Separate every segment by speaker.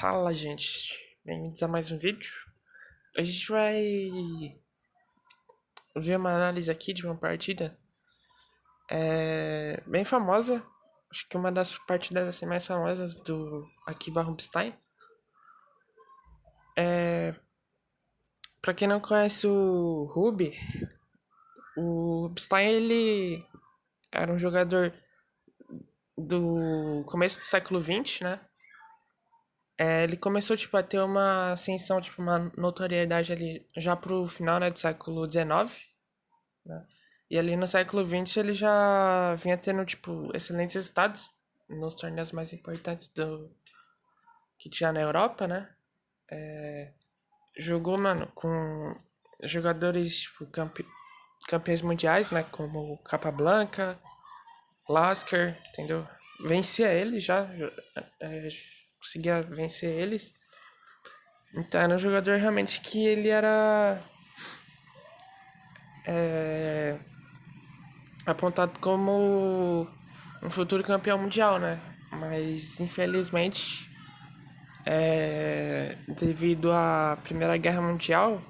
Speaker 1: Fala, gente. Bem-vindos a mais um vídeo. A gente vai ver uma análise aqui de uma partida bem famosa. Acho que uma das partidas assim, mais famosas do Akiba Rubinstein. Pra quem não conhece o Rubinstein ele era um jogador do começo do século XX, né? Ele começou tipo, a ter uma ascensão, tipo, uma notoriedade ali já pro final, né, do século XIX, né? E ali no século XX ele já vinha tendo, tipo, excelentes resultados nos torneios mais importantes que tinha na Europa, né? Jogou, mano, com jogadores, tipo, campeões mundiais, né? Como Capablanca, Lasker, entendeu? Vencia eles já, conseguia vencer eles. Então era um jogador realmente que ele era apontado como um futuro campeão mundial, né? Mas infelizmente, devido à Primeira Guerra Mundial,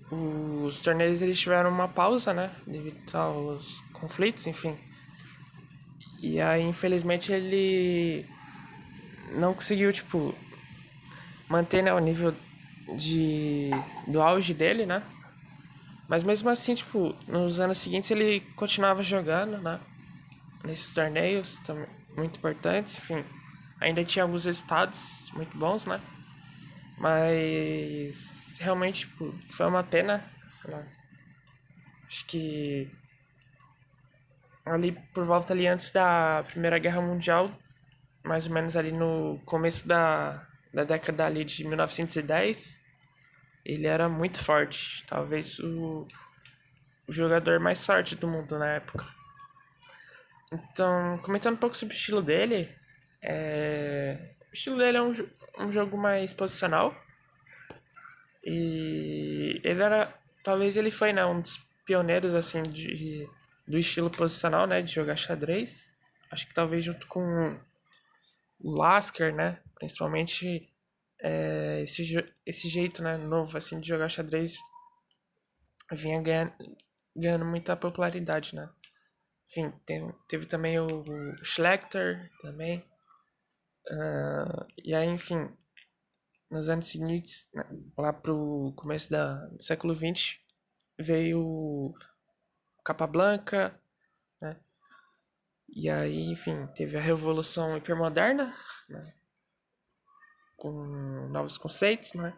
Speaker 1: os torneios eles tiveram uma pausa, né? Devido aos conflitos, enfim. E aí, infelizmente, ele não conseguiu, tipo, manter, né, o nível do auge dele, né? Mas mesmo assim, tipo, nos anos seguintes ele continuava jogando, né? Nesses torneios também muito importantes, enfim. Ainda tinha alguns resultados muito bons, né? Mas realmente, tipo, foi uma pena, né? Acho que ali por volta ali antes da Primeira Guerra Mundial, mais ou menos ali no começo da década ali de 1910, ele era muito forte, talvez o jogador mais forte do mundo na época. Então, comentando um pouco sobre o estilo dele, o estilo dele é um jogo mais posicional. E ele era. Talvez ele foi, né, um dos pioneiros, assim, do estilo posicional, né, de jogar xadrez. Acho que talvez junto com o Lasker, né, principalmente esse jeito, né, novo, assim, de jogar xadrez vinha ganhando muita popularidade, né. Enfim, teve também o Schlechter também. E aí, enfim, nos anos seguintes, né, lá pro começo do século XX, veio o Capablanca, né? E aí, enfim, teve a Revolução Hipermoderna, né? Com novos conceitos, né?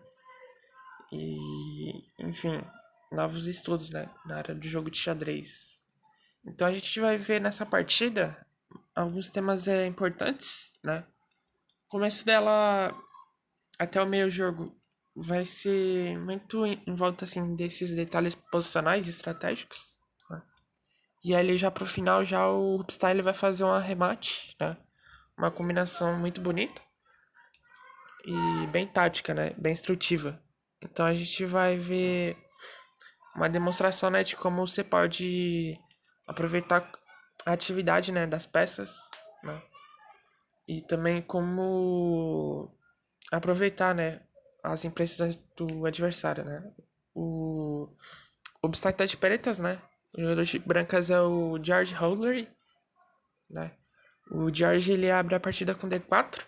Speaker 1: E, enfim, novos estudos, né? Na área do jogo de xadrez. Então a gente vai ver nessa partida alguns temas importantes, né? O começo dela até o meio jogo vai ser muito em volta assim desses detalhes posicionais e estratégicos, né? E ali já pro final já o Style vai fazer um arremate, né? Uma combinação muito bonita e bem tática, né? Bem instrutiva. Então a gente vai ver uma demonstração, né, de como você pode aproveitar a atividade, né, das peças, né? E também como aproveitar, né, as imprecisões do adversário, né? O obstáculo tá de pretas, né? O jogador de brancas é o George Howley, né? O George ele abre a partida com D4,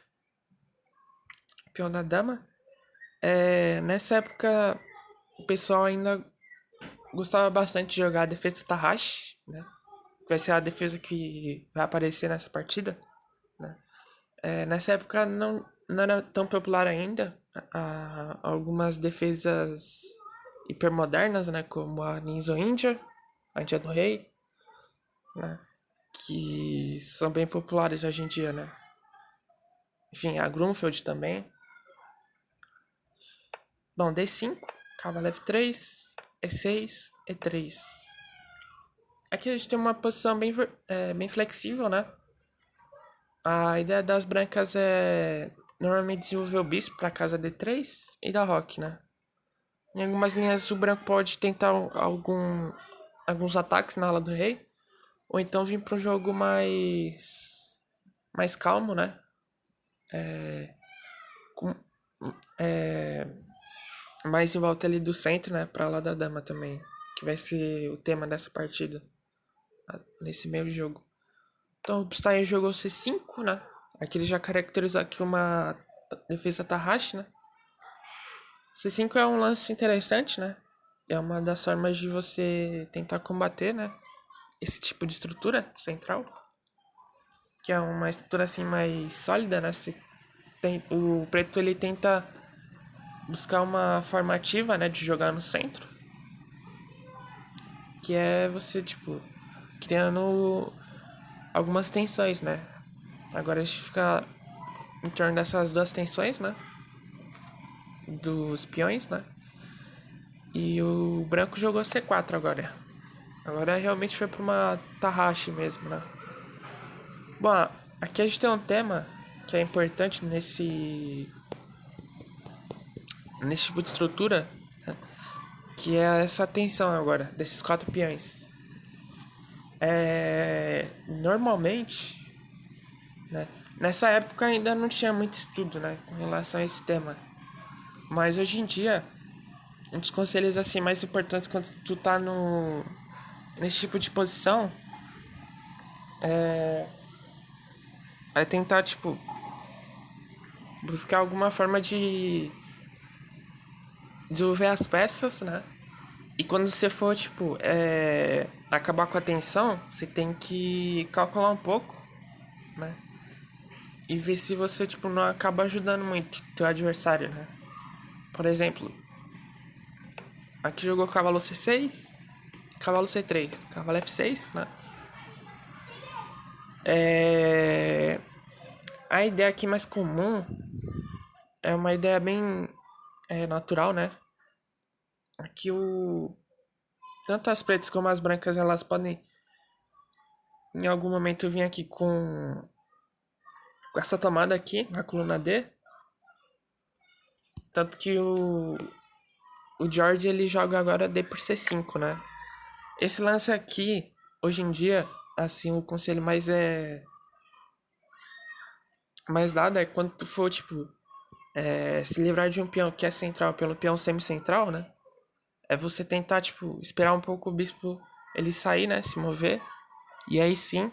Speaker 1: peão da dama. Nessa época o pessoal ainda gostava bastante de jogar a defesa Tarrashi, né? Vai ser a defesa que vai aparecer nessa partida, né? Nessa época não era tão popular ainda algumas defesas hipermodernas, né? Como a Ninja Índia, a Índia do Rei, né? Que são bem populares hoje em dia, né? Enfim, a Grunfeld também. Bom, D5, cavalo F3, E6, E3. Aqui a gente tem uma posição bem flexível, né? A ideia das brancas é normalmente desenvolver o bispo para casa D3 e dar roque, né? Em algumas linhas o branco pode tentar alguns ataques na ala do rei, ou então vir para um jogo mais calmo, né? com, é, mais em volta ali do centro, né? Pra lá da dama também. Que vai ser o tema dessa partida. Nesse meio jogo. Então o Rubinstein jogou C5, né? Aqui ele já caracterizou aqui uma defesa Tarrashi, né? C5 é um lance interessante, né? É uma das formas de você tentar combater, né? Esse tipo de estrutura central. Que é uma estrutura assim mais sólida, né? O preto ele tenta buscar uma forma ativa, né? De jogar no centro. Que é você, tipo, criando algumas tensões, né? Agora a gente fica em torno dessas duas tensões, né? Dos peões, né? E o branco jogou C4 agora. Agora realmente foi pra uma Tarrashi mesmo, né? Bom, aqui a gente tem um tema que é importante nesse tipo de estrutura, né? Que é essa tensão agora, desses 4 peões. Normalmente, né? Nessa época ainda não tinha muito estudo, né? Com relação a esse tema. Mas hoje em dia, um dos conselhos assim mais importantes quando tu tá nesse tipo de posição é tentar, tipo, buscar alguma forma de desenvolver as peças, né? E quando você for, tipo, acabar com a tensão, você tem que calcular um pouco, né? E ver se você, tipo, não acaba ajudando muito teu adversário, né? Por exemplo, aqui jogou cavalo C6, cavalo C3, cavalo F6, né? A ideia aqui mais comum é uma ideia bem natural, né? Aqui tanto as pretas como as brancas, elas podem em algum momento vir aqui com essa tomada aqui na coluna D. Tanto que o George ele joga agora D por C5, né? Esse lance aqui, hoje em dia, assim, o conselho mais dado é quando tu for, tipo, se livrar de um peão que é central pelo peão semicentral, né? É você tentar, tipo, esperar um pouco o bispo ele sair, né? Se mover. E aí sim,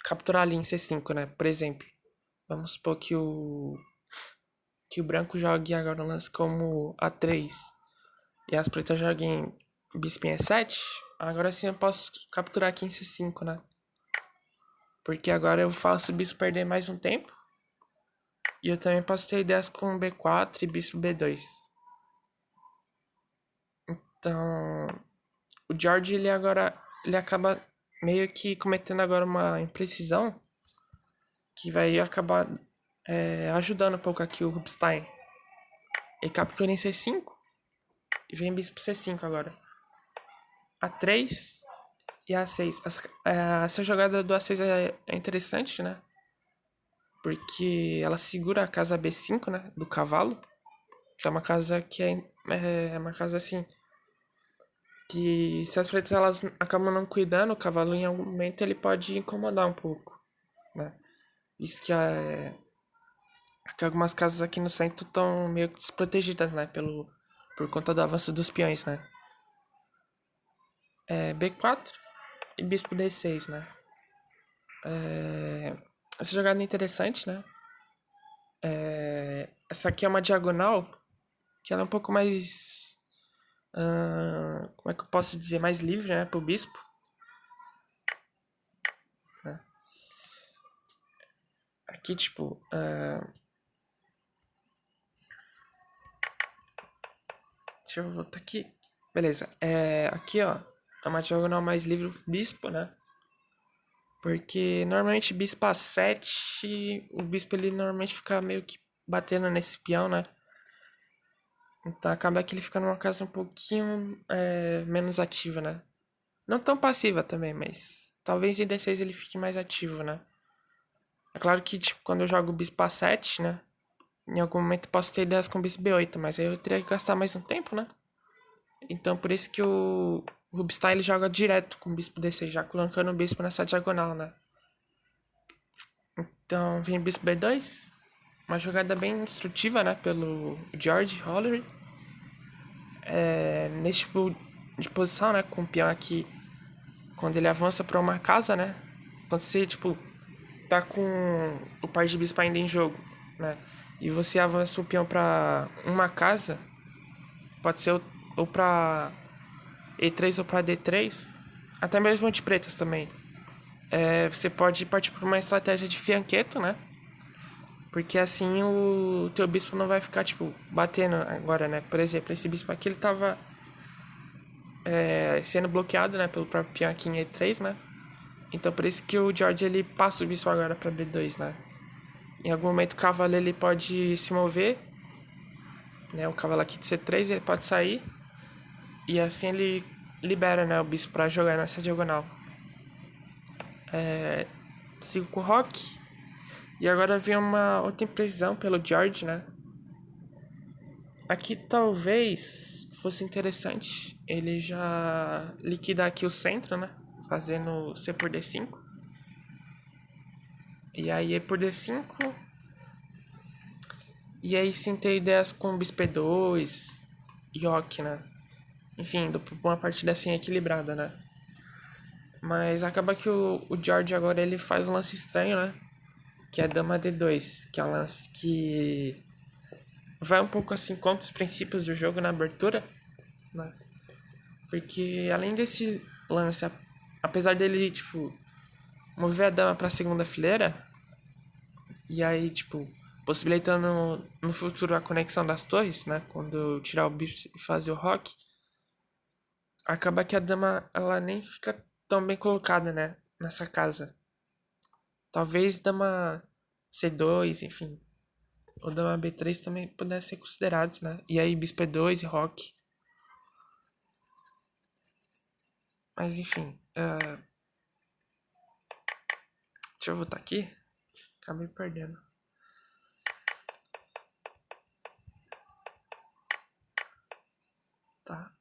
Speaker 1: capturar ali em C5, né? Por exemplo, vamos supor que o branco jogue agora um lance como A3 e as pretas joguem bispo em E7. Agora sim eu posso capturar aqui em C5, né? Porque agora eu faço o bispo perder mais um tempo. E eu também posso ter ideias com B4 e bispo B2. Então, o George ele acaba meio que cometendo agora uma imprecisão que vai acabar ajudando um pouco aqui o Rubinstein. Ele captura em C5 e vem bispo C5 agora. A3 e A6. Essa jogada do A6 é interessante, né? Porque ela segura a casa B5, né? Do cavalo. Que é uma casa que é uma casa assim. Que se as pretas elas acabam não cuidando, o cavalo em algum momento ele pode incomodar um pouco, né? Isso que algumas casas aqui no centro estão meio que desprotegidas, né? Por conta do avanço dos peões, né? B4 e bispo D6, né? Essa jogada é interessante, né? Essa aqui é uma diagonal que ela é um pouco mais. Como é que eu posso dizer? Mais livre, né? Pro bispo. Né? Aqui, tipo. Deixa eu voltar aqui. Beleza. Aqui, ó. É uma diagonal mais livre pro bispo, né? Porque normalmente bispo A7, o bispo ele normalmente fica meio que batendo nesse peão, né? Então acaba que ele fica numa casa um pouquinho menos ativa, né? Não tão passiva também, mas talvez em D6 ele fique mais ativo, né? É claro que, tipo, quando eu jogo bispo A7, né? Em algum momento eu posso ter ideias com bispo B8, mas aí eu teria que gastar mais um tempo, né? Então por isso que o Rubinstein ele joga direto com o bispo D6, já colocando o bispo nessa diagonal, né? Então vem bispo B2. uma jogada bem instrutiva, né? Pelo George Hollery. Nesse tipo de posição, né? Com o peão aqui, quando ele avança pra uma casa, né? Quando você, tipo, tá com o par de bispo ainda em jogo, né? E você avança o peão pra uma casa, pode ser ou pra E3 ou pra D3, até mesmo de pretas também. Você pode partir por uma estratégia de fianqueto, né? Porque assim o teu bispo não vai ficar, tipo, batendo agora, né? Por exemplo, esse bispo aqui, ele tava sendo bloqueado, né? Pelo próprio peão aqui em E3, né? Então por isso que o George, ele passa o bispo agora pra B2, né? Em algum momento o cavalo, ele pode se mover, né? O cavalo aqui de C3, ele pode sair. E assim ele libera, né? O bispo pra jogar nessa diagonal. Sigo com o Rock. E agora vem uma outra imprecisão pelo George, né? Aqui talvez fosse interessante ele já liquidar aqui o centro, né? Fazendo C por D5. E aí E por D5. E aí sim ter ideias com Bispo E2, Yoke, né? Enfim, uma partida assim equilibrada, né? Mas acaba que o George agora ele faz um lance estranho, né? Que é Dama D2, que é um lance que vai um pouco assim contra os princípios do jogo na abertura, né? Porque além desse lance, apesar dele, tipo, mover a dama pra segunda fileira, e aí, tipo, possibilitando no futuro a conexão das torres, né? Quando eu tirar o bispo e fazer o rock, acaba que a dama, ela nem fica tão bem colocada, né? Nessa casa. Talvez dama C2, enfim, ou dama B3 também pudesse ser considerados, né? E aí bispo E2 e rock. Mas enfim, deixa eu voltar aqui. Acabei perdendo. Tá.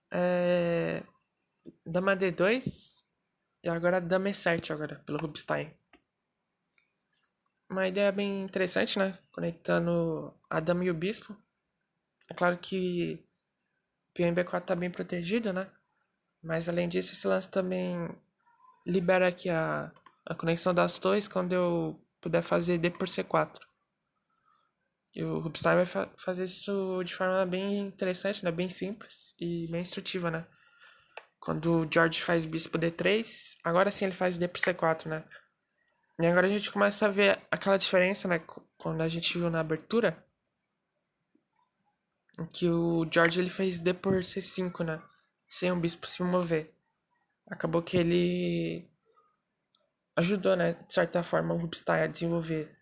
Speaker 1: Dama D2 e agora Dama E7 agora, pelo Rubinstein. Uma ideia bem interessante, né? Conectando a dama e o bispo. É claro que o peão em B4 tá bem protegido, né? Mas além disso, esse lance também libera aqui a conexão das torres quando eu puder fazer D por C4. E o Rubinstein vai fazer isso de forma bem interessante, né? Bem simples e bem instrutiva, né? Quando o George faz bispo D3, agora sim ele faz D por C4, né? E agora a gente começa a ver aquela diferença, né? Quando a gente viu na abertura, em que o George ele fez D por C5, né? Sem o bispo se mover. Acabou que ele ajudou, né? De certa forma, o Rubinstein a desenvolver.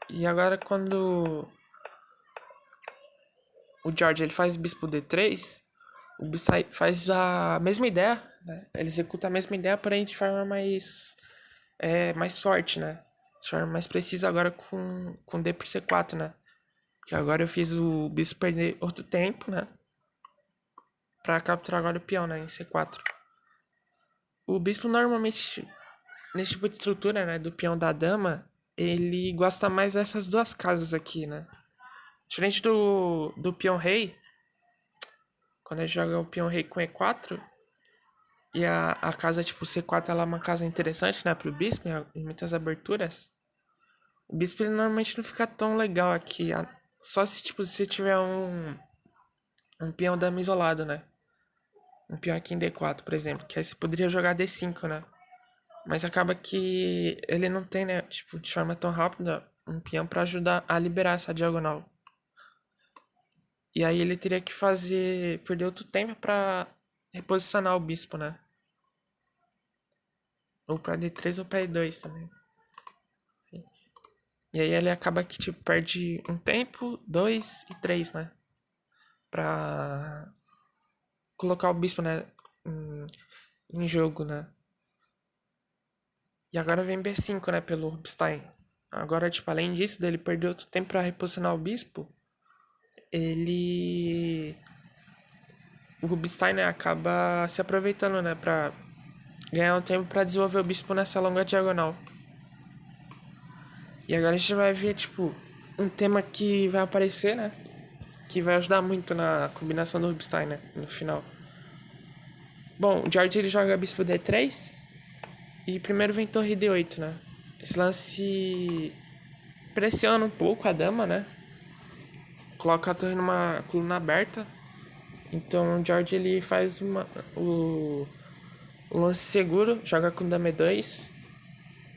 Speaker 1: E agora quando o George ele faz bispo D3, o Rubinstein faz a mesma ideia, né? Ele executa a mesma ideia, porém de forma mais forte, né? De forma mais precisa agora com D por C4, né? Que agora eu fiz o bispo perder outro tempo, né? Pra capturar agora o peão, né? Em C4. O bispo normalmente, nesse tipo de estrutura, né? Do peão da dama, ele gosta mais dessas duas casas aqui, né? Diferente do peão rei, quando ele joga o peão rei com E4, e a casa tipo C4 ela é uma casa interessante, né? Pro bispo, em muitas aberturas. O bispo ele normalmente não fica tão legal aqui. Só se tipo você tiver um peão dama isolado, né? Um peão aqui em D4, por exemplo, que aí você poderia jogar D5, né? Mas acaba que ele não tem, né, tipo, de forma tão rápida, um peão pra ajudar a liberar essa diagonal. E aí ele teria que perder outro tempo pra reposicionar o bispo, né? Ou pra D3 ou pra E2 também. E aí ele acaba que, tipo, perde um tempo, 2 e 3, né? Pra colocar o bispo, né, em jogo, né? E agora vem B5, né, pelo Rubinstein. Agora, tipo, além disso, dele perder outro tempo pra reposicionar o bispo, ele... O Rubinstein, né, acaba se aproveitando, né, pra ganhar um tempo pra desenvolver o bispo nessa longa diagonal. E agora a gente vai ver, tipo, um tema que vai aparecer, né? Que vai ajudar muito na combinação do Rubinstein, né? No final. Bom, o George ele joga bispo D3 e primeiro vem torre D8, né? Esse lance pressiona um pouco a dama, né? Coloca a torre numa coluna aberta. Então o George ele faz o lance seguro, joga com dama E2.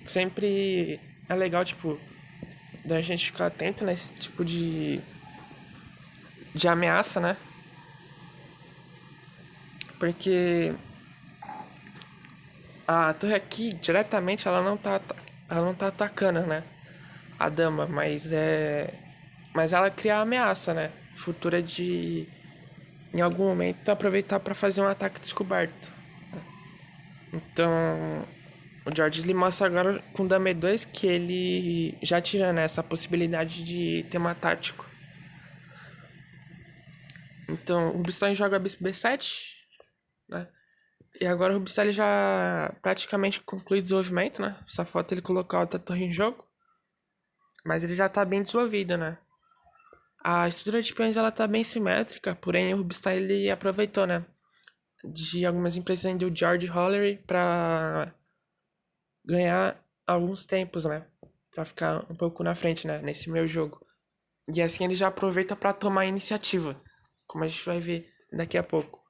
Speaker 1: Sempre é legal, tipo, da gente ficar atento nesse tipo de ameaça, né? Porque a torre aqui, diretamente, ela não tá atacando, né? A dama, mas ela cria a ameaça, né? Futura de, em algum momento, aproveitar para fazer um ataque descoberto. Então, o George ele mostra agora com o dama E2 que ele já tira, né, essa possibilidade de tema tático. Então, o Rubinstein joga bispo B7, né? E agora o Rubinstein já praticamente conclui o desenvolvimento, né? Só falta ele colocar outra torre em jogo. Mas ele já tá bem desenvolvido, né? A estrutura de peões ela tá bem simétrica, porém o Rubinstein ele aproveitou, né? De algumas impressões do George Hollery pra ganhar alguns tempos, né? Pra ficar um pouco na frente, né? Nesse meu jogo. E assim ele já aproveita pra tomar a iniciativa, como a gente vai ver daqui a pouco.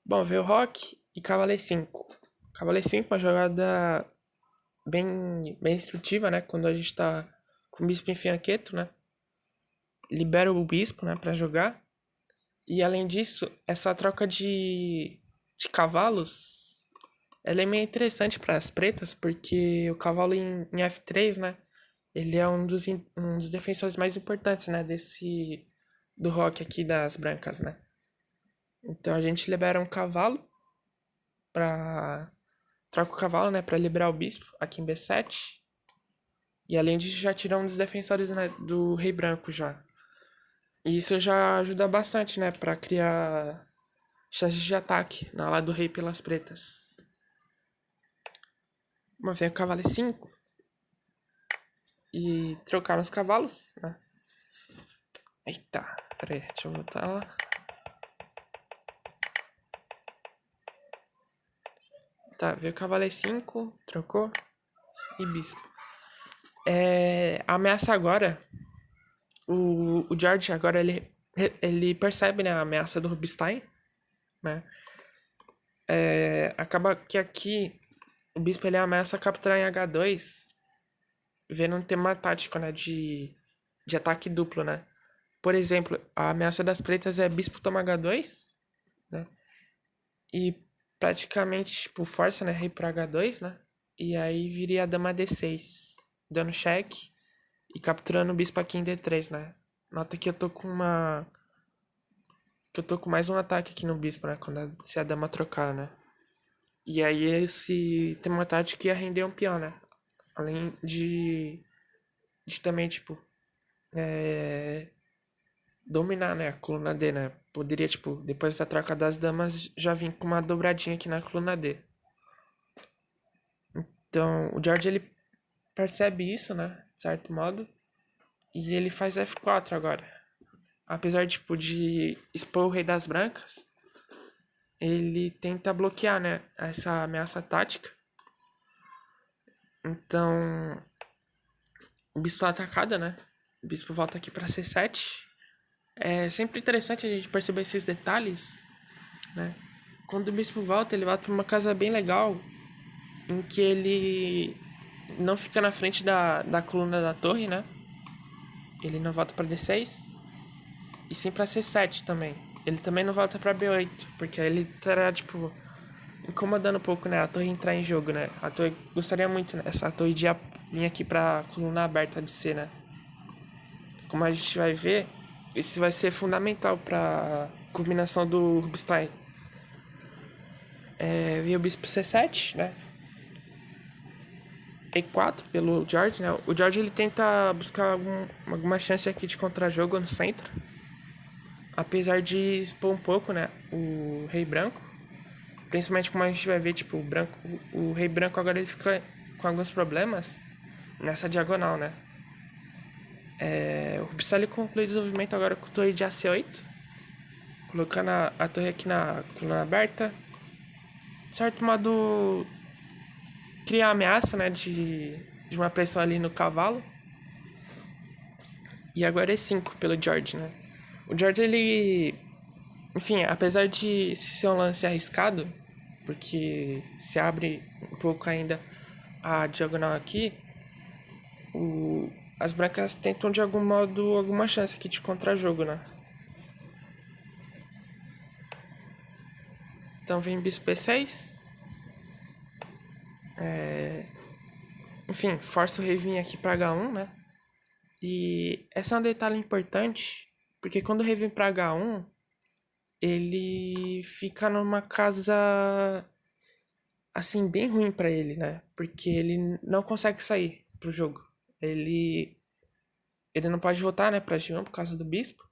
Speaker 1: Bom, veio o Rock e Cavaleiro 5. Cavaleiro 5 é uma jogada bem instrutiva, né? Quando a gente tá com o bispo em fianqueto, né? Libera o bispo, né? Pra jogar. E além disso, essa troca de cavalos, ela é meio interessante para as pretas, porque o cavalo em F3, né? Ele é um dos defensores mais importantes, né? Do rock aqui das brancas, né? Então a gente libera um cavalo pra... Troca o cavalo, né? Pra liberar o bispo aqui em B7. E além disso, já tira um dos defensores, né, do rei branco já. E isso já ajuda bastante, né? Pra criar chances de ataque na ala do rei pelas pretas. Uma vez o cavalo é 5 e trocar os cavalos, né? Eita, peraí, deixa eu voltar lá. Tá, veio o cavalo é 5, trocou e bispo. A ameaça agora, o George agora ele percebe, né, a ameaça do Rubinstein, né? Acaba que aqui o bispo ele ameaça capturar em H2, vendo um tema tático, né, de ataque duplo, né? Por exemplo, a ameaça das pretas é bispo toma H2, né? E praticamente, tipo, força, né, rei pra H2, né? E aí viria a dama D6, dando cheque e capturando o bispo aqui em D3, né? Nota que eu tô com uma... Que eu tô com mais um ataque aqui no bispo, né? Se a dama trocar, né? E aí esse tema tático ia render um peão, né? Além de também, tipo, dominar, né, a coluna D, né? Poderia, tipo, depois da troca das damas, já vir com uma dobradinha aqui na coluna D. Então, o George, ele percebe isso, né, de certo modo, e ele faz F4 agora. Apesar, tipo, de expor o rei das brancas, ele tenta bloquear, né, essa ameaça tática. Então, o bispo tá atacado, né? O bispo volta aqui pra C7. É sempre interessante a gente perceber esses detalhes, né? Quando o bispo volta, ele volta pra uma casa bem legal, em que ele não fica na frente da coluna da torre, né? Ele não volta pra D6 e sim pra C7 também. Ele também não volta pra B8, porque aí ele estará, tipo, incomodando um pouco, né? A torre entrar em jogo, né? A torre gostaria muito, né? Essa torre de vir aqui pra coluna aberta de C, né? Como a gente vai ver, isso vai ser fundamental pra combinação do Rubinstein. Vem o bispo C7, né? E4 pelo George, né? O George ele tenta buscar alguma chance aqui de contra-jogo no centro. Apesar de expor um pouco, né? O rei branco. Principalmente como a gente vai ver, tipo, o rei branco agora ele fica com alguns problemas nessa diagonal, né? O Rubinstein conclui o desenvolvimento agora com a torre de AC8, colocando a torre aqui na coluna aberta. De certo modo, cria a ameaça, né, de uma pressão ali no cavalo. E agora é 5 pelo George, né? O George, ele... Enfim, apesar de ser um lance arriscado, porque se abre um pouco ainda a diagonal aqui, as brancas tentam de algum modo alguma chance aqui de contra-jogo, né? Então vem bispo b6. Enfim, força o rei vir aqui pra h1, né? E esse é um detalhe importante, porque quando o rei vem pra h1, ele fica numa casa, assim, bem ruim pra ele, né? Porque ele não consegue sair pro jogo. Ele não pode voltar, né, pra G1 por causa do bispo.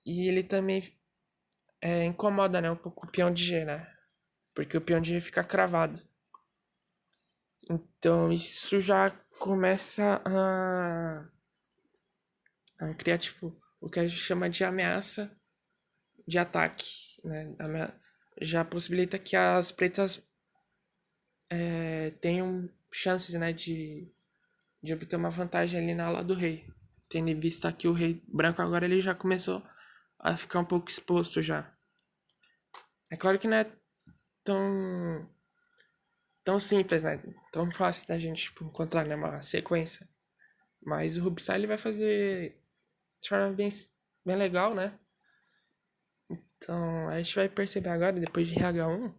Speaker 1: E ele também incomoda, né, um pouco o peão de G, né? Porque o peão de G fica cravado. Então isso já começa a criar, tipo, o que a gente chama de ameaça de ataque, né? Já possibilita que as pretas tenham chances, né, de obter uma vantagem ali na ala do rei. Tendo em vista que o rei branco agora ele já começou a ficar um pouco exposto já. É claro que não é tão simples, né? Tão fácil da gente tipo, encontrar, né, uma sequência. Mas o Rubinstein ele vai fazer de forma bem legal, né? Então a gente vai perceber agora, depois de RH1,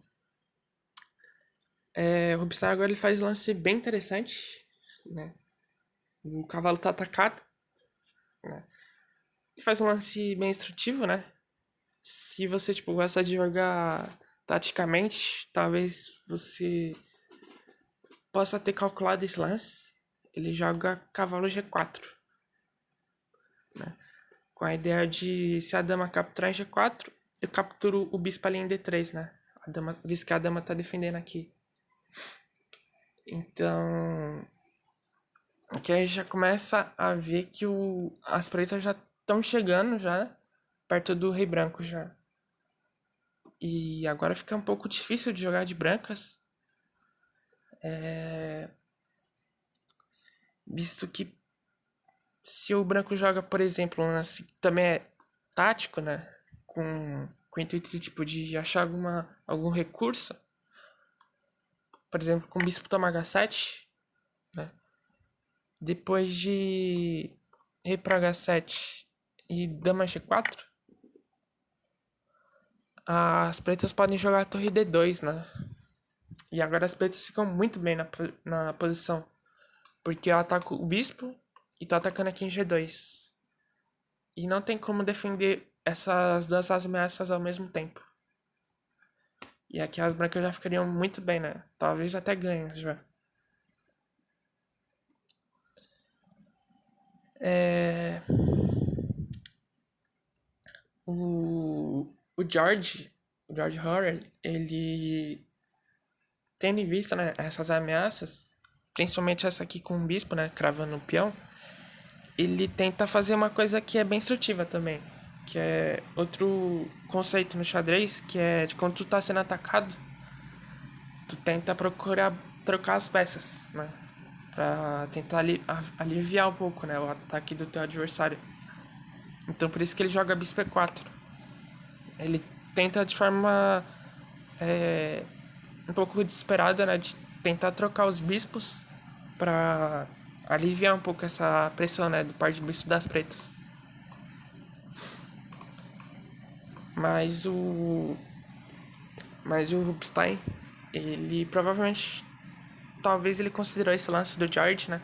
Speaker 1: o Rubinstein agora ele faz um lance bem interessante, né? O cavalo tá atacado, né? Ele faz um lance bem instrutivo, né? Se você, tipo, gosta de jogar taticamente, talvez você possa ter calculado esse lance. Ele joga cavalo G4, né? Com a ideia de, se a dama capturar em G4, eu capturo o bispo ali em D3, né? Visto que a dama tá defendendo aqui. Então, aqui a gente já começa a ver que as pretas já estão chegando já perto do rei branco já. E agora fica um pouco difícil de jogar de brancas. Visto que se o branco joga, por exemplo, um lance que também é tático, né? Com o intuito tipo, de achar algum recurso. Por exemplo, com o bispo toma H7, né? Depois de rei para H7 e dama G4, as pretas podem jogar a torre D2, né? E agora as pretas ficam muito bem na posição. Porque eu ataco o bispo e tô atacando aqui em G2. E não tem como defender essas duas ameaças ao mesmo tempo. E aqui as brancas já ficariam muito bem, né? Talvez até ganhem já. O George Horror, ele tendo em vista, né, essas ameaças, principalmente essa aqui com o bispo, né, cravando o peão, ele tenta fazer uma coisa que é bem instrutiva também, que é outro conceito no xadrez, que é de quando tu tá sendo atacado, tu tenta procurar trocar as peças, né, pra tentar aliviar um pouco, né, o ataque do teu adversário. Então por isso que ele joga bispo E4. Ele tenta de forma um pouco desesperada, né, de tentar trocar os bispos pra aliviar um pouco essa pressão, né, do par de bispo das pretas. Mas o Rubinstein, ele provavelmente, talvez ele considerou esse lance do George, né?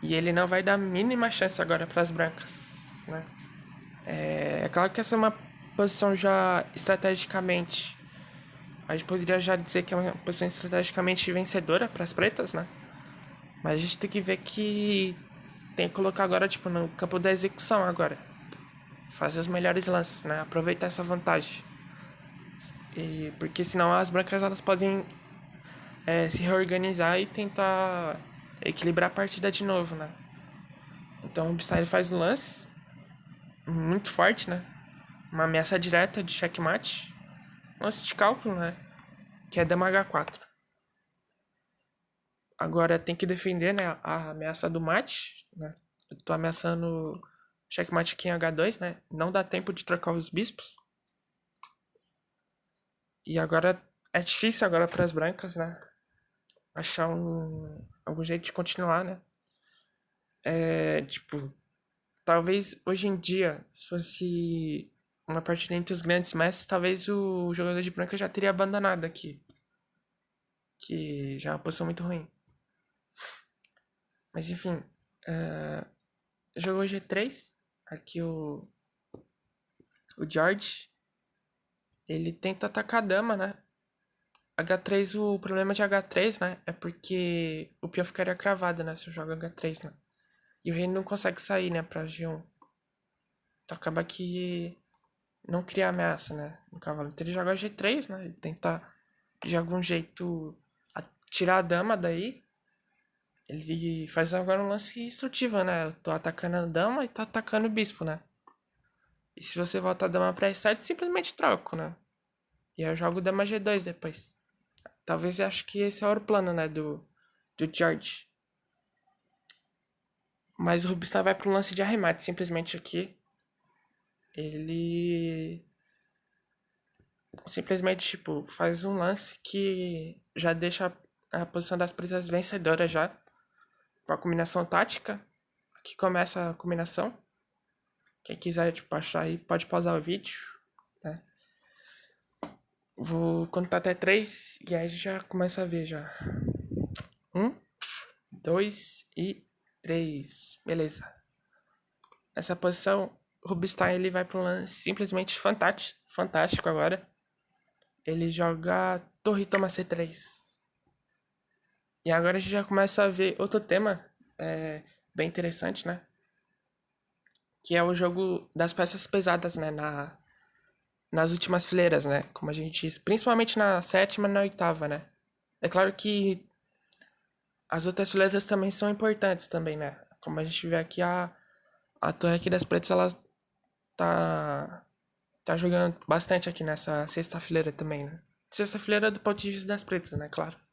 Speaker 1: E ele não vai dar a mínima chance agora para as brancas, né? É claro que essa é uma posição já estrategicamente, a gente poderia já dizer que é uma posição estrategicamente vencedora para as pretas, né? Mas a gente tem que ver que tem que colocar agora, tipo, no campo da execução agora. Fazer os melhores lances, né? Aproveitar essa vantagem. Porque senão as brancas elas podem se reorganizar e tentar equilibrar a partida de novo, né? Então o Rubinstein ele faz um lance muito forte, né? Uma ameaça direta de checkmate. Lance de cálculo, né? Que é dama H4. Agora tem que defender, né? A ameaça do mate, né? Eu tô ameaçando checkmate aqui em H2, né? Não dá tempo de trocar os bispos. E agora é difícil agora para as brancas, né? Achar algum jeito de continuar, né? Tipo, talvez hoje em dia, se fosse uma partida entre os grandes mestres, talvez o jogador de branca já teria abandonado aqui. Que já é uma posição muito ruim. Mas enfim, jogou G3. Aqui o George, ele tenta atacar a dama, né? H3, o problema de H3, né? É porque o peão ficaria cravado, né? Se eu jogo H3, né? E o rei não consegue sair, né? Pra G1. Então acaba que não cria ameaça, né? No cavalo. Então ele joga G3, né? Ele tenta de algum jeito tirar a dama daí. Ele faz agora um lance instrutivo, né? Eu tô atacando a dama e tô atacando o bispo, né? E se você voltar a dama pra E7, simplesmente troco, né? E aí eu jogo dama G2 depois. Talvez eu acho que esse é o plano, né? Do George. Mas o Rubinstein vai pro lance de arremate, simplesmente aqui. Ele simplesmente, tipo, faz um lance que já deixa a posição das pretas vencedora já. Com a combinação tática. Aqui começa a combinação. Quem quiser, tipo, achar aí, pode pausar o vídeo, né? Vou contar até 3 e aí já começa a ver já. 1, 2 e 3. Beleza. Nessa posição, o Rubinstein ele vai para um lance simplesmente fantástico agora. Ele joga torre toma C3. E agora a gente já começa a ver outro tema bem interessante, né? Que é o jogo das peças pesadas, né? Nas últimas fileiras, né? Como a gente diz. Principalmente na sétima e na oitava, né? É claro que as outras fileiras também são importantes também, né? Como a gente vê aqui, a torre aqui das pretas, ela tá, tá jogando bastante aqui nessa sexta fileira também, né? Sexta fileira do ponto de vista das pretas, né? Claro.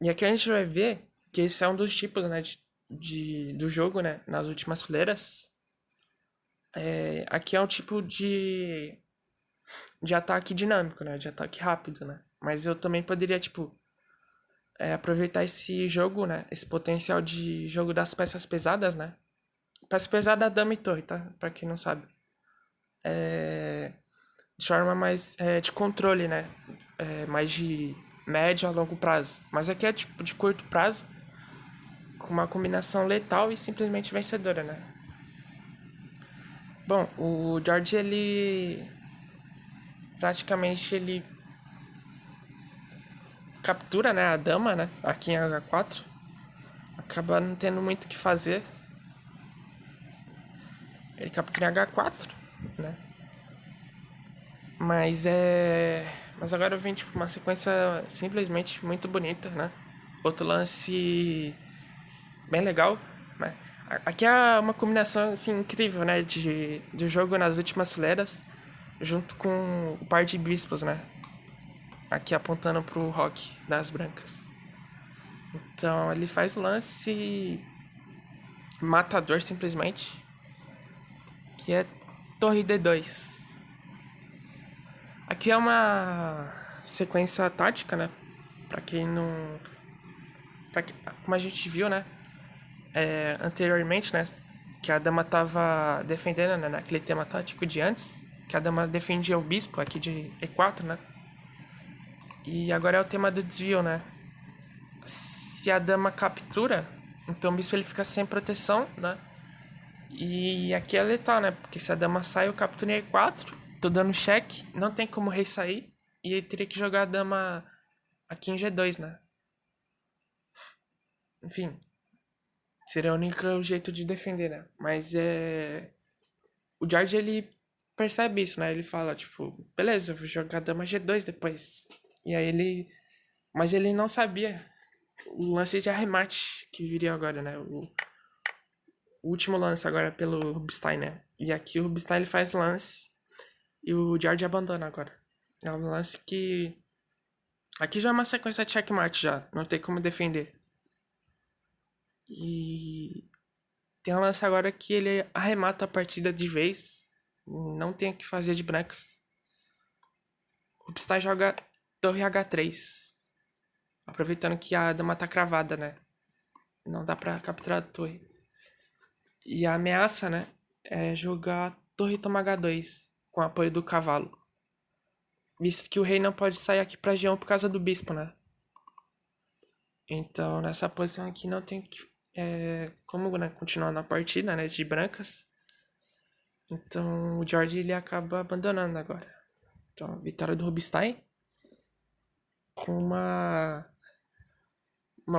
Speaker 1: E aqui a gente vai ver que esse é um dos tipos, né? Do jogo, né? Nas últimas fileiras. Aqui é um tipo de ataque dinâmico, né? De ataque rápido, né? Mas eu também poderia, tipo, aproveitar esse jogo, né? Esse potencial de jogo das peças pesadas, né? Peça pesada, dama e torre, tá? Pra quem não sabe. De forma mais de controle, né? Mais de médio a longo prazo. Mas aqui é tipo de curto prazo, com uma combinação letal e simplesmente vencedora, né? Bom, o George, ele praticamente ele captura, né, a dama, né, aqui em H4. Acaba não tendo muito o que fazer. Ele captura em H4, né? Mas agora vem tipo uma sequência simplesmente muito bonita, né? Outro lance bem legal, né? Aqui é uma combinação assim incrível, né, de jogo nas últimas fileiras, junto com o par de bispos, né? Aqui apontando pro rock das brancas. Então ele faz o lance matador simplesmente, que é torre D2. Aqui é uma sequência tática, né? Pra quem não. Como a gente viu, né? Anteriormente, né? Que a dama tava defendendo, né? Naquele tema tático de antes. Que a dama defendia o bispo aqui de E4, né? E agora é o tema do desvio, né? Se a dama captura, então o bispo ele fica sem proteção, né? E aqui é letal, né? Porque se a dama sai, eu capturo em E4. Tô dando cheque, não tem como o rei sair. E ele teria que jogar a dama aqui em G2, né? Enfim, seria o único jeito de defender, né? Mas o George, ele percebe isso, né? Ele fala, tipo, beleza, eu vou jogar dama G2 depois. E aí ele. Mas ele não sabia. o lance de arremate que viria agora, né? O último lance agora pelo Rubinstein, né? E aqui o Rubinstein ele faz lance e o George abandona agora. É um lance que... Aqui já é uma sequência de checkmate já, não tem como defender. E tem um lance agora que ele arremata a partida de vez, não tem o que fazer de brancas. O Rubinstein joga torre H3, aproveitando que a dama tá cravada, né? Não dá pra capturar a torre. E a ameaça, né, é jogar torre toma H2 com apoio do cavalo. Visto que o rei não pode sair aqui pra G1 por causa do bispo, né? Então, nessa posição aqui não tem que... como, né, continuar na partida, né, de brancas. Então, o George, ele acaba abandonando agora. Então, vitória do Rubinstein. Com uma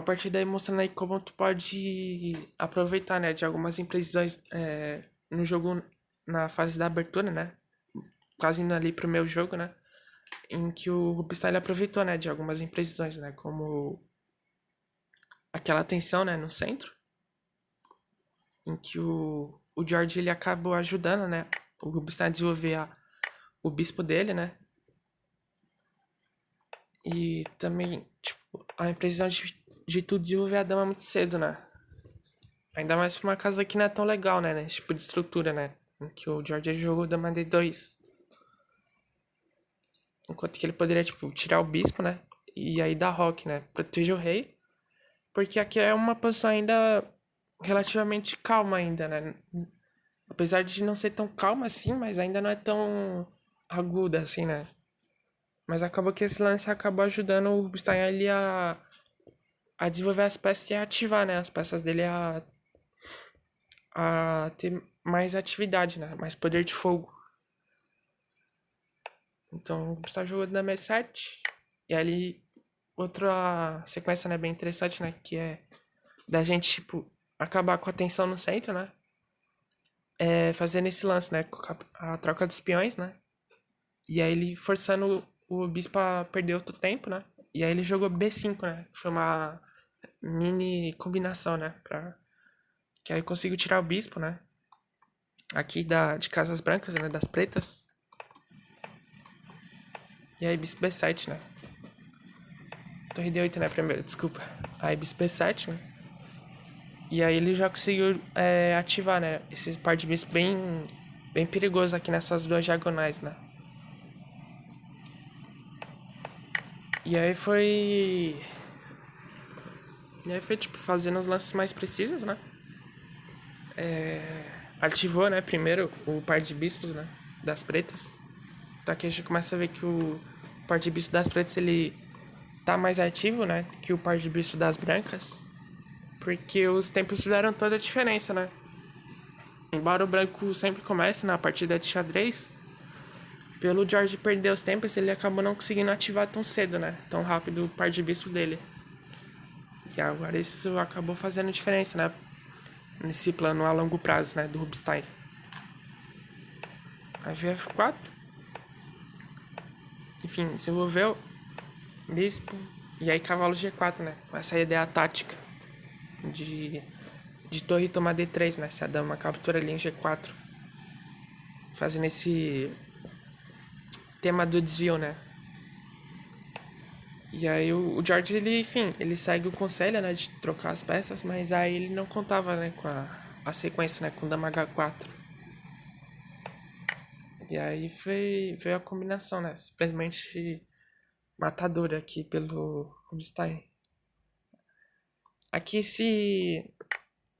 Speaker 1: partida aí mostrando aí como tu pode aproveitar, né, de algumas imprecisões no jogo, na fase da abertura, né? Quase indo ali pro meu jogo, né? Em que o Rubinstein aproveitou, né, de algumas imprecisões, né? Como aquela tensão, né, no centro. Em que o George, ele acabou ajudando, né? O Rubinstein a desenvolver o bispo dele, né? E também, tipo, a imprecisão de tu desenvolver a dama muito cedo, né? Ainda mais pra uma casa que não é tão legal, né? Nesse tipo de estrutura, né? Em que o George jogou dama D2. Enquanto que ele poderia, tipo, tirar o bispo, né? E aí dar rock, né? Proteger o rei. Porque aqui é uma posição ainda relativamente calma ainda, né? Apesar de não ser tão calma assim, mas ainda não é tão aguda assim, né? Mas acabou que esse lance acabou ajudando o Rubinstein ele a desenvolver as peças e a ativar, né? As peças dele a ter mais atividade, né? Mais poder de fogo. Então o Rubinstein jogou na M7. E ali outra sequência, né, bem interessante, né? Que é da gente, tipo, acabar com a tensão no centro, né? Fazendo esse lance, né? Com a troca dos peões, né? E aí ele forçando o bispo a perder outro tempo, né? E aí ele jogou B5, né? Foi uma mini combinação, né? Que aí eu consigo tirar o bispo, né? Aqui de casas brancas, né? Das pretas. E aí bispo B7, né? Torre D8, né? Primeiro, desculpa. Aí bispo B7, né? E aí ele já conseguiu ativar, né? Esse par de bispo bem perigoso aqui nessas duas diagonais, né? E aí foi... E aí foi, tipo, fazendo os lances mais precisos, né? Ativou, né, primeiro o par de bispos, né, das pretas. Então aqui a gente começa a ver que o par de bispos das pretas, ele tá mais ativo, né, que o par de bispos das brancas. Porque os tempos fizeram toda a diferença, né. Embora o branco sempre comece na partida de xadrez, pelo George perder os tempos, ele acabou não conseguindo ativar tão cedo, né, tão rápido o par de bispos dele. E agora isso acabou fazendo diferença, né, nesse plano a longo prazo, né, do Rubinstein. Aí veio F4. Enfim, desenvolveu bispo e aí cavalo G4, né? Com essa ideia tática de torre tomar D3, né? Se a dama captura ali em G4. Fazendo esse tema do desvio, né? E aí o George, ele, enfim, ele segue o conselho, né? De trocar as peças, mas aí ele não contava, né? Com a sequência, né? Com dama H4. E aí veio a combinação, né? Simplesmente matadora aqui pelo Rubinstein. Aqui se,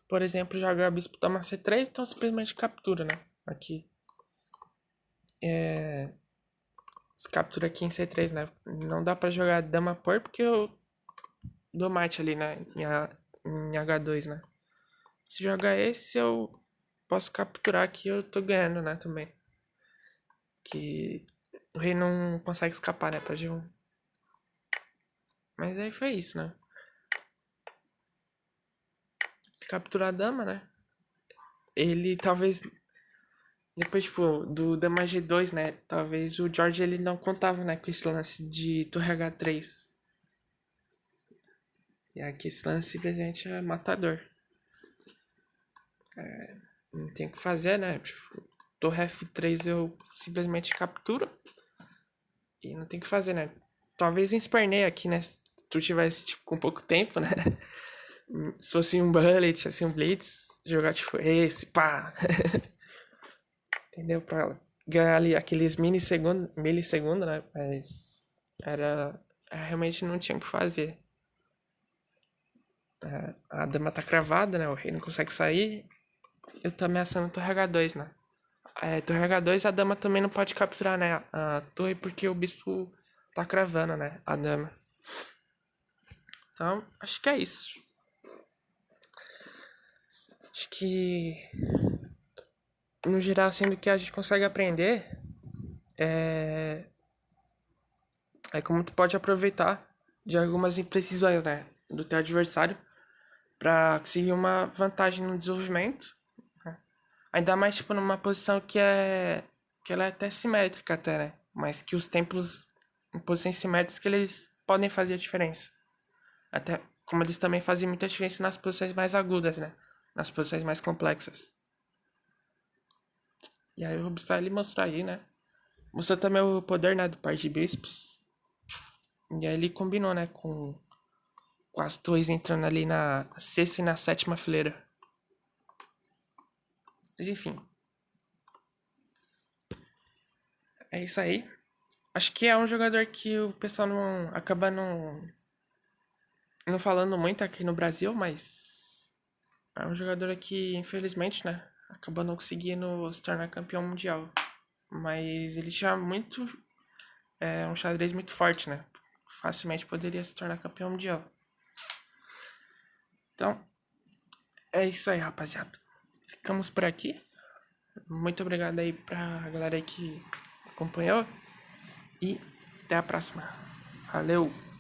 Speaker 1: por exemplo, jogar bispo toma C3, então simplesmente captura, né? Aqui. Se captura aqui em C3, né? Não dá pra jogar dama por porque eu dou mate ali, né? Em H2, né? Se jogar esse, eu posso capturar aqui, eu tô ganhando, né? Também. Que o rei não consegue escapar, né? Pra G1. Mas aí foi isso, né? Capturar a dama, né? Ele talvez... Depois, tipo, do dama G2, né? Talvez o George, ele não contava, né? Com esse lance de torre H3. E aqui esse lance simplesmente é matador. Não tem o que fazer, né? Tipo, torre F3 eu simplesmente capturo. E não tem o que fazer, né? Talvez eu espernei aqui, né? Se tu tivesse, tipo, com pouco tempo, né? Se fosse um bullet, assim, um blitz, jogar, tipo, esse, pá. Entendeu? Pra ganhar ali aqueles milissegundos, né? Mas era... realmente não tinha o que fazer. A dama tá cravada, né? O rei não consegue sair. Eu tô ameaçando a torre H2, né? Torre H2 a dama também não pode capturar, né? A torre porque o bispo tá cravando, né? A dama. Então, acho que é isso. Acho que, no geral, assim, do que a gente consegue aprender é, é como tu pode aproveitar de algumas imprecisões, né? Do teu adversário pra conseguir uma vantagem no desenvolvimento. Né? Ainda mais, tipo, numa posição que ela é até simétrica até, né? Mas que os templos em posições simétricas que eles podem fazer a diferença. Até como eles também fazem muita diferença nas posições mais agudas, né? Nas posições mais complexas. E aí o Robustyle ele mostrou aí, né? Mostrou também o poder, né, do par de bispos. E aí ele combinou, né, com as torres entrando ali na sexta e na sétima fileira. Mas enfim. É isso aí. Acho que é um jogador que o pessoal não acaba não falando muito aqui no Brasil, mas é um jogador que, infelizmente, né, acabou não conseguindo se tornar campeão mundial. Mas ele tinha muito. É um xadrez muito forte, né? Facilmente poderia se tornar campeão mundial. Então, é isso aí, rapaziada. Ficamos por aqui. Muito obrigado aí pra galera aí que acompanhou. E até a próxima. Valeu!